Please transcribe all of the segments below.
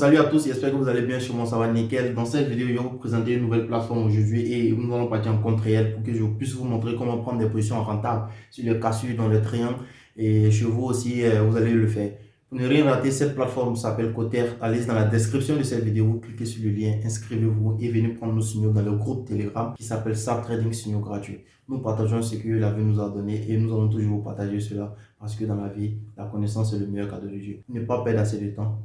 Salut à tous, j'espère que vous allez bien. Chez moi, ça va nickel. Dans cette vidéo, je vais vous présenter une nouvelle plateforme aujourd'hui et nous allons partir en compte réel pour que je puisse vous montrer comment prendre des positions rentables sur les cassures, dans les triangles et chez vous aussi, vous allez le faire. Pour ne rien rater, cette plateforme s'appelle Cotter. Allez dans la description de cette vidéo, vous cliquez sur le lien, inscrivez-vous et venez prendre nos signaux dans le groupe Telegram qui s'appelle SAP Trading Signaux Gratuits. Nous partageons ce que la vie nous a donné et nous allons toujours vous partager cela parce que dans la vie, la connaissance est le meilleur cadeau de Dieu. Ne pas perdre assez de temps.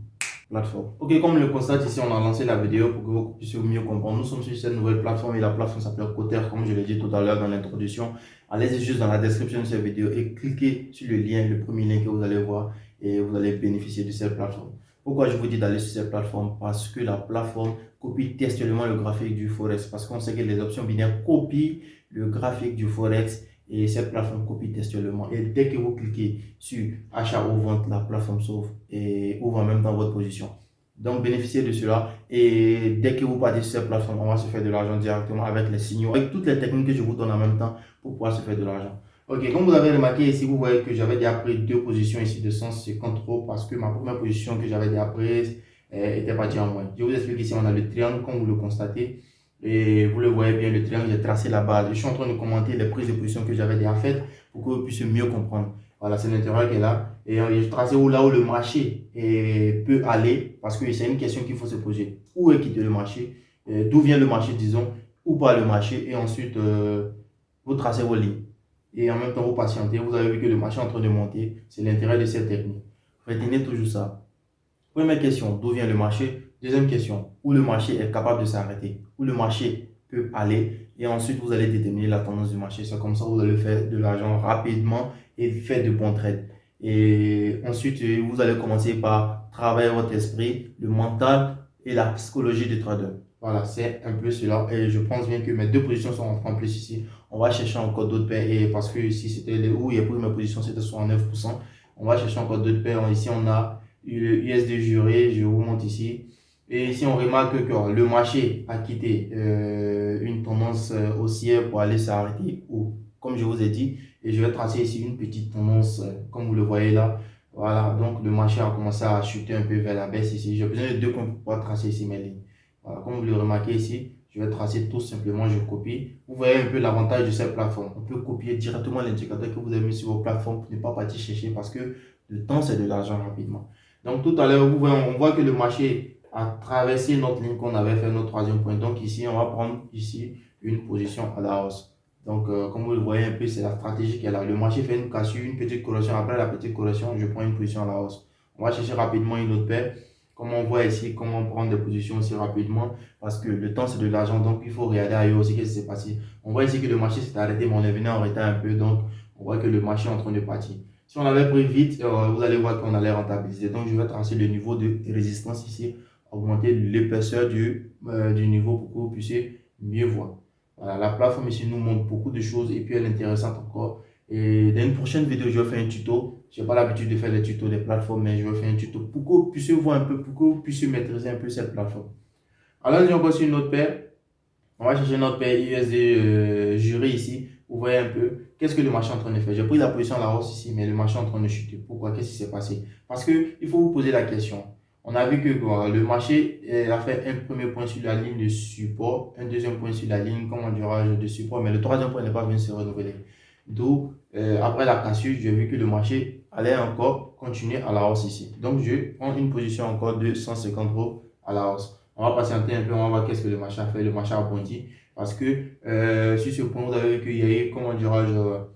Plateforme. Ok, comme le constate ici, on a lancé la vidéo pour que vous puissiez mieux comprendre. Nous sommes sur cette nouvelle plateforme et la plateforme s'appelle Cotter, comme je l'ai dit tout à l'heure dans l'introduction. Allez juste dans la description de cette vidéo et cliquez sur le lien, le premier lien que vous allez voir et vous allez bénéficier de cette plateforme. Pourquoi je vous dis d'aller sur cette plateforme? Parce que la plateforme copie textuellement le graphique du Forex. Parce qu'on sait que les options binaires copient le graphique du Forex. Et cette plateforme copie textuellement. Et dès que vous cliquez sur achat ou vente, la plateforme s'ouvre et ouvre en même temps votre position. Donc bénéficiez de cela. Et dès que vous partez sur cette plateforme, on va se faire de l'argent directement avec les signaux, avec toutes les techniques que je vous donne en même temps pour pouvoir se faire de l'argent. Ok, comme vous avez remarqué ici, vous voyez que j'avais déjà pris deux positions ici de 150 euros parce que ma première position que j'avais déjà prise était partie en moins. Je vous explique ici, on a le triangle comme vous le constatez. Et vous le voyez bien, le triangle, j'ai tracé la base. Je suis en train de commenter les prises de position que j'avais déjà faites pour que vous puissiez mieux comprendre. Voilà, c'est l'intérieur qui est là. Et j'ai tracé là où le marché peut aller, parce que c'est une question qu'il faut se poser. Où est quitté le marché? D'où vient le marché, disons, où part le marché? Et ensuite, vous tracez vos lignes. Et en même temps, vous patientez. Vous avez vu que le marché est en train de monter. C'est l'intérêt de cette technique. Retenez toujours ça. Première question, d'où vient le marché? Deuxième question, où le marché est capable de s'arrêter, où le marché peut aller. Et ensuite, vous allez déterminer la tendance du marché. C'est comme ça que vous allez faire de l'argent rapidement et faire de bons trades. Et ensuite, vous allez commencer par travailler votre esprit, le mental et la psychologie du trader. Voilà, c'est un peu cela. Et je pense bien que mes deux positions sont rentrées en plus ici. On va chercher encore d'autres paires. Et parce que ici, c'était où il y a pris ma position, c'était 69%. On va chercher encore d'autres paires. Ici, on a le USD juré, je vous montre ici. Et ici, on remarque que le marché a quitté une tendance haussière pour aller s'arrêter, ou comme je vous ai dit, et je vais tracer ici une petite tendance, comme vous le voyez là. Voilà, donc le marché a commencé à chuter un peu vers la baisse ici. J'ai besoin de deux points pour pouvoir tracer ici mes lignes. Voilà, comme vous le remarquez ici, je vais tracer tout simplement, je copie. Vous voyez un peu l'avantage de cette plateforme. On peut copier directement l'indicateur que vous avez mis sur vos plateformes pour ne pas partir chercher parce que le temps, c'est de l'argent rapidement. Donc tout à l'heure, on voit que le marché a traversé notre ligne qu'on avait fait, notre troisième point. Donc ici, on va prendre ici une position à la hausse. Donc comme vous le voyez un peu, c'est la stratégie qui est là. Le marché fait une cassure, une petite correction. Après la petite correction, je prends une position à la hausse. On va chercher rapidement une autre paire. Comme on voit ici, comment prendre des positions aussi rapidement. Parce que le temps, c'est de l'argent. Donc il faut regarder ailleurs aussi ce qui s'est passé. On voit ici que le marché s'est arrêté, mais on est venu en retard un peu. Donc on voit que le marché est en train de partir. Si on avait pris vite, vous allez voir qu'on allait rentabiliser. Donc, je vais tracer le niveau de résistance ici, augmenter l'épaisseur du niveau pour que vous puissiez mieux voir. Voilà, la plateforme ici nous montre beaucoup de choses et puis elle est intéressante encore. Et dans une prochaine vidéo, je vais faire un tuto. Je n'ai pas l'habitude de faire les tutos des plateformes, mais je vais faire un tuto pour que vous puissiez voir un peu, pour que vous puissiez maîtriser un peu cette plateforme. Alors, nous avons aussi une autre paire. On va chercher notre paire USD juré ici. Vous voyez un peu qu'est-ce que le marché est en train de faire. J'ai pris la position à la hausse ici, mais le marché est en train de chuter. Pourquoi? Qu'est-ce qui s'est passé? Parce qu'il faut vous poser la question. On a vu que le marché a fait un premier point sur la ligne de support, un deuxième point sur la ligne, comment dirais-je, de support, mais le troisième point n'est pas venu se renouveler. D'où, après la cassure, j'ai vu que le marché allait encore continuer à la hausse ici. Donc, je prends une position encore de 150 euros à la hausse. On va patienter un peu, on va voir qu'est-ce que le marché a fait. Le marché a bondi parce que sur ce point, vous avez vu qu'il y a eu, comment dirais-je,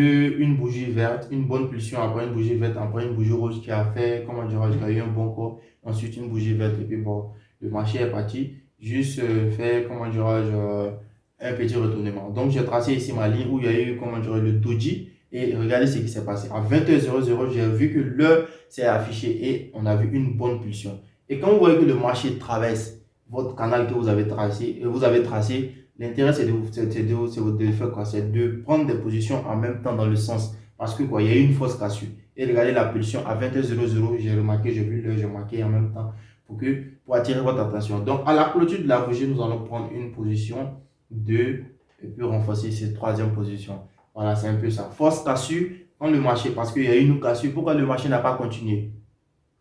une bougie verte, une bonne pulsion, après une bougie verte, après une bougie rouge qui a fait, comment dirais-je, qui a eu un bon corps, ensuite une bougie verte, et puis bon, le marché est parti, juste faire, comment dirais-je, un petit retournement. Donc, j'ai tracé ici ma ligne où il y a eu, comment dirais-je, le doji, et regardez ce qui s'est passé. À 20h00, j'ai vu que l'heure s'est affichée et on a vu une bonne pulsion. Et quand vous voyez que le marché traverse votre canal que vous avez tracé, l'intérêt c'est de faire quoi? C'est de prendre des positions en même temps dans le sens. Parce que quoi, il y a eu une fausse cassure. Et regardez la pulsion à 20h00, j'ai remarqué, j'ai vu l'heure, j'ai marqué en même temps pour attirer votre attention. Donc à la clôture de la bougie, nous allons prendre une position 2 et puis renforcer cette troisième position. Voilà, c'est un peu ça. Fausse cassure quand le marché, parce qu'il y a eu une cassure, pourquoi le marché n'a pas continué?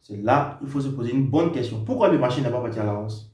C'est là il faut se poser une bonne question. Pourquoi le marché n'est pas parti à la hausse?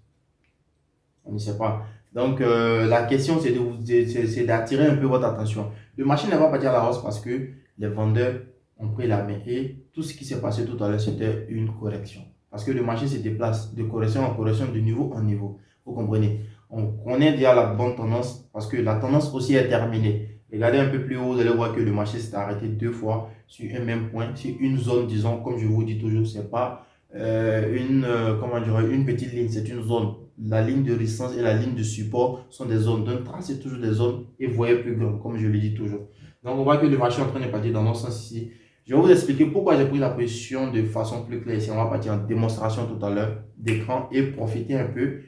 On ne sait pas. Donc, la question, c'est d'attirer un peu votre attention. Le marché n'est pas parti à la hausse parce que les vendeurs ont pris la main et tout ce qui s'est passé tout à l'heure, c'était une correction. Parce que le marché se déplace de correction en correction, de niveau en niveau. Vous comprenez? On est déjà à la bonne tendance parce que la tendance aussi est terminée. Regardez un peu plus haut, vous allez voir que le marché s'est arrêté 2 fois sur un même point, sur une zone, disons, comme je vous dis toujours, c'est pas comment dire, une petite ligne, c'est une zone. La ligne de résistance et la ligne de support sont des zones. Donc, tracez toujours des zones et voyez plus grand, comme je le dis toujours. Donc, on voit que le marché est en train de partir dans notre sens ici. Je vais vous expliquer pourquoi j'ai pris la position de façon plus claire ici. On va partir en démonstration tout à l'heure d'écran et profiter un peu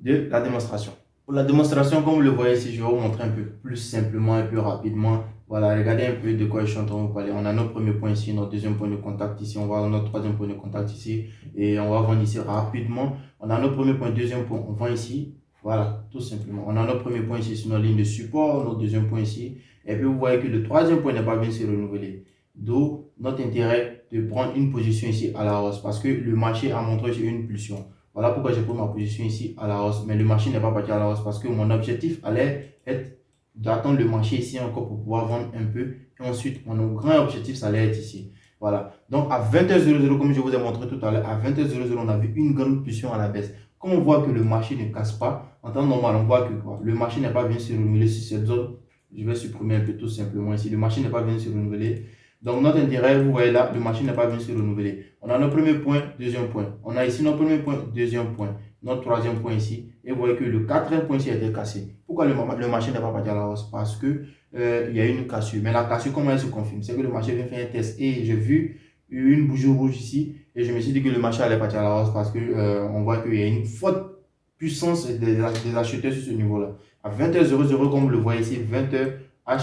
de la démonstration. Pour la démonstration, comme vous le voyez ici, je vais vous montrer un peu plus simplement et plus rapidement. Voilà, regardez un peu de quoi je suis en train de vous parler. On a notre premier point ici, notre deuxième point de contact ici, on va avoir notre troisième point de contact ici et on va vendre ici rapidement. On a notre premier point, deuxième point, on vend ici. Voilà, tout simplement. On a notre premier point ici sur notre ligne de support, notre deuxième point ici. Et puis vous voyez que le troisième point n'est pas bien se renouveler. D'où notre intérêt de prendre une position ici à la hausse parce que le marché a montré sur une pulsion. Voilà pourquoi j'ai pris ma position ici à la hausse. Mais le marché n'est pas parti à la hausse parce que mon objectif allait être d'attendre le marché ici encore pour pouvoir vendre un peu. Et ensuite, mon grand objectif, ça allait être ici. Voilà. Donc, à 20h00, comme je vous ai montré tout à l'heure, à 20h00, on a vu une grande pulsion à la baisse. Quand on voit que le marché ne casse pas, en temps normal, on voit que quoi, le marché n'est pas bien se renouveler sur cette zone. Je vais supprimer un peu tout simplement ici. Le marché n'est pas bien se renouveler. Donc, notre intérêt, vous voyez là, le marché n'est pas bien se renouveler. On a notre premier point, deuxième point. On a ici notre premier point, deuxième point. Notre troisième point ici. Et vous voyez que le quatrième point ici a été cassé. Pourquoi le marché n'est pas parti à la hausse? Parce que il y a une cassure. Mais la cassure, comment elle se confirme? C'est que le marché vient faire un test. Et j'ai vu une bougie rouge ici. Et je me suis dit que le marché allait partir à la hausse parce que on voit qu'il y a une forte puissance des acheteurs sur ce niveau-là. À 20h00, comme vous le voyez ici, 20h H.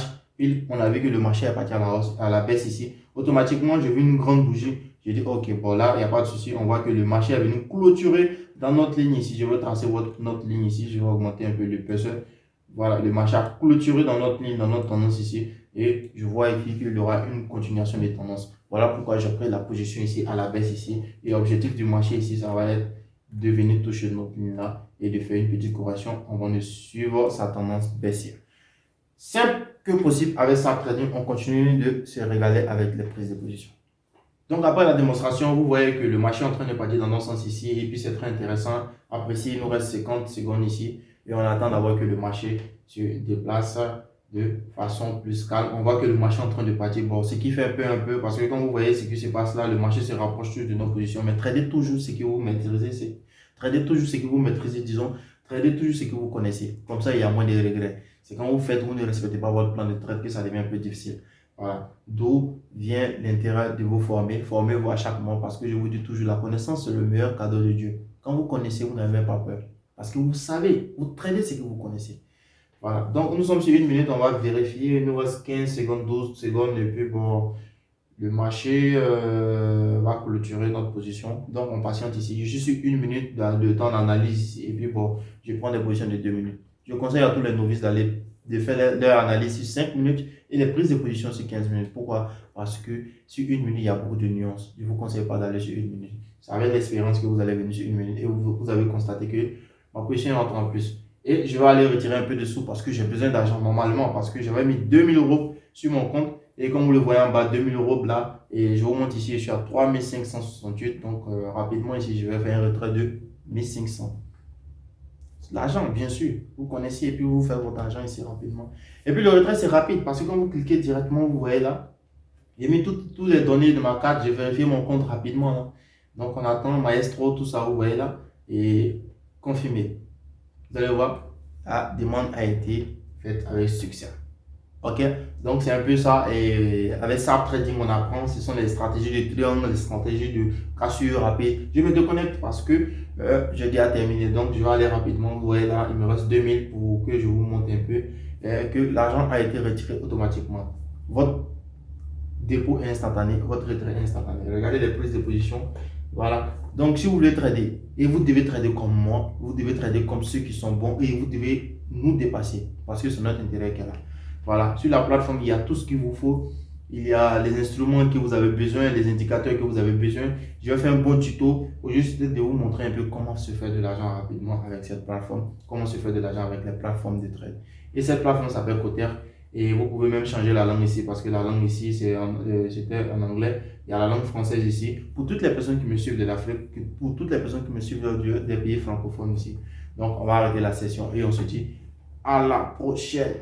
On a vu que le marché est parti à la hausse, à la baisse ici. Automatiquement, j'ai vu une grande bougie. J'ai dit, ok, bon là, il n'y a pas de souci. On voit que le marché est venu clôturer dans notre ligne ici. Je vais tracer notre ligne ici. Je vais augmenter un peu l'épaisseur. Voilà, le marché a clôturé dans notre ligne, dans notre tendance ici. Et je vois ici qu'il y aura une continuation des tendances. Voilà pourquoi j'ai pris la position ici à la baisse ici. Et l'objectif du marché ici, ça va être de venir toucher notre ligne là et de faire une petite correction avant de suivre sa tendance baissière. Simple que possible avec ça trading, on continue de se régaler avec les prises de position. Donc après la démonstration, vous voyez que le marché est en train de partir dans notre sens ici et puis c'est très intéressant. Après ici, il nous reste 50 secondes ici et on attend d'avoir que le marché se déplace de façon plus calme. On voit que le marché est en train de partir. Bon, ce qui fait un peu parce que quand vous voyez ce qui se passe là, le marché se rapproche toujours de nos positions. Mais trader toujours ce que vous maîtrisez, disons, trader toujours ce que vous connaissez. Comme ça, il y a moins de regrets. C'est quand vous ne respectez pas votre plan de trade que ça devient un peu difficile. Voilà. D'où vient l'intérêt de vous former. Formez-vous à chaque mois parce que je vous dis toujours, la connaissance, c'est le meilleur cadeau de Dieu. Quand vous connaissez, vous n'avez même pas peur. Parce que vous savez, vous tradez ce que vous connaissez. Voilà. Donc, nous sommes sur 1 minute, on va vérifier. Il nous reste 15 secondes, 12 secondes. Et puis, bon, le marché va clôturer notre position. Donc, on patiente ici. Je suis sur 1 minute de temps d'analyse ici. Et puis, bon, je prends des positions de 2 minutes. Je conseille à tous les novices de faire leur analyse sur 5 minutes et les prises de position sur 15 minutes. Pourquoi? Parce que sur 1 minute, il y a beaucoup de nuances. Je ne vous conseille pas d'aller sur 1 minute. C'est avec l'expérience que vous allez venir sur 1 minute et vous avez constaté que ma position est en plus. Et je vais aller retirer un peu de sous parce que j'ai besoin d'argent normalement. Parce que j'avais mis 2000 € sur mon compte. Et comme vous le voyez en bas, 2000 € là. Et je vous montre ici, je suis à 3568. Donc rapidement ici, je vais faire un retrait de 1500. L'argent, bien sûr, vous connaissez et puis vous faites votre argent ici rapidement. Et puis le retrait, c'est rapide parce que quand vous cliquez directement, vous voyez là, j'ai mis toutes les données de ma carte, j'ai vérifié mon compte rapidement. Là. Donc on attend Maestro, tout ça, vous voyez là, et confirmé. Vous allez voir, la demande a été faite avec succès. Ok, donc c'est un peu ça. Et avec ça, trading, on apprend. Ce sont les stratégies de triangle, les stratégies de cassure rapide. Je me déconnecte parce que j'ai déjà terminé. Donc je vais aller rapidement. Vous voyez là, il me reste 2000 pour que je vous montre un peu que l'argent a été retiré automatiquement. Votre dépôt est instantané, votre retrait est instantané. Regardez les prises de position. Voilà. Donc si vous voulez trader, et vous devez trader comme moi, vous devez trader comme ceux qui sont bons et vous devez nous dépasser parce que c'est notre intérêt qui est là. Voilà, sur la plateforme, il y a tout ce qu'il vous faut il y a les instruments que vous avez besoin, les indicateurs que vous avez besoin. Je vais faire un bon tuto pour juste de vous montrer un peu comment se faire de l'argent rapidement avec cette plateforme, comment se faire de l'argent avec les plateformes de trade. Et cette plateforme s'appelle Cotter. Et vous pouvez même changer la langue ici parce que la langue ici c'était en anglais. Il y a la langue française ici. Pour toutes les personnes qui me suivent de l'Afrique, pour toutes les personnes qui me suivent des pays francophones ici. Donc on va arrêter la session et on se dit à la prochaine.